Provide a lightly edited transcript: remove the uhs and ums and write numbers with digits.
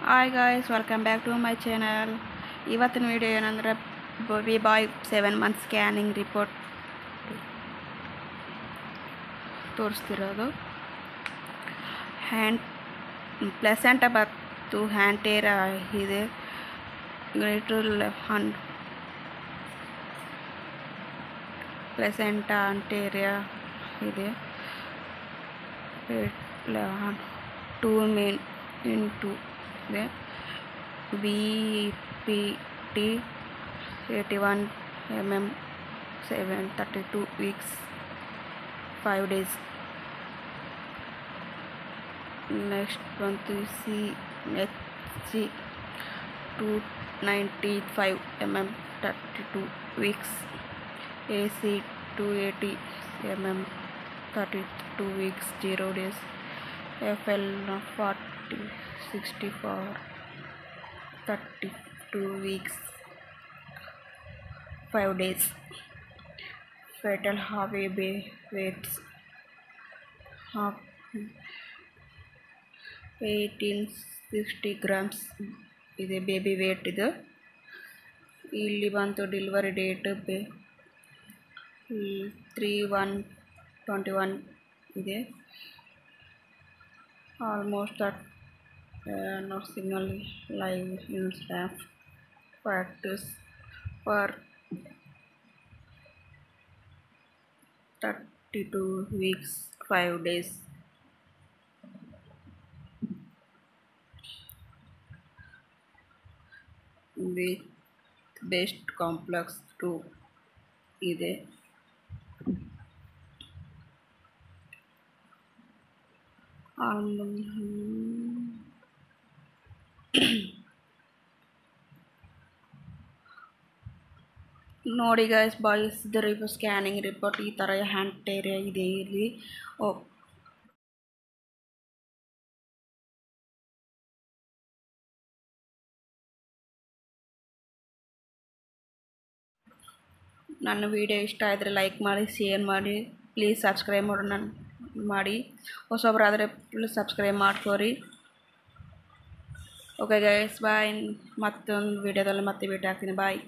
Hi guys, welcome back to my channel. ಇವತ್ತಿನ video ಏನಂದರೆ baby boy 7 month scanning report ತೋರಿಸ್ತಿರೋದು. Hand placenta ಮತ್ತು hand ಟೇರ ಇದೆ. ಗ್ರೇಟರ್ ಪ್ಲೆಸೆಂಟ ಅಂಟೇರಿಯಾ ಇದೆ. 2 ಮೇನ್ ಇಂಟು ಇದೆ. BPT 81 mm 32 weeks 5 days. Next one to CHG 295 mm 32 weeks. AC 280 mm 32 weeks 0 days. FL 64 32 weeks 5 days. Fetal heavy weights 1860 grams ಇದೆ baby wait. ಇದು ಇಲ್ಲಿ ಬಂತು delivery date 3/1/21 ಇದೆ. Almost not signal live in staff practice for 32 weeks 5 days. With best complex 2 ಇದೆ. ನೋಡಿ guys, boys scanning report ಈ ಥರ hand ಟೇರಿಯಾ ಇದೆ. ಇಲ್ಲಿ ನನ್ನ ವಿಡಿಯೋ ಇಷ್ಟ ಆದರೆ ಲೈಕ್ ಮಾಡಿ, ಶೇರ್ ಮಾಡಿ, ಪ್ಲೀಸ್ ಸಬ್ಸ್ಕ್ರೈಬ್ ಮಾಡಿ. ಹೊಸೊಬ್ಬರಾದರೆ ಪ್ಲೀಸ್ ಸಬ್ಸ್ಕ್ರೈಬ್ ಮಾಡ್ಕೋರಿ. ಓಕೆ ಗೈಸ್, ಬಾಯ್. ಮತ್ತೊಂದು ವಿಡಿಯೋದಲ್ಲಿ ಮತ್ತೆ ಭೇಟಿ ಆಗ್ತೀನಿ. ಬಾಯ್.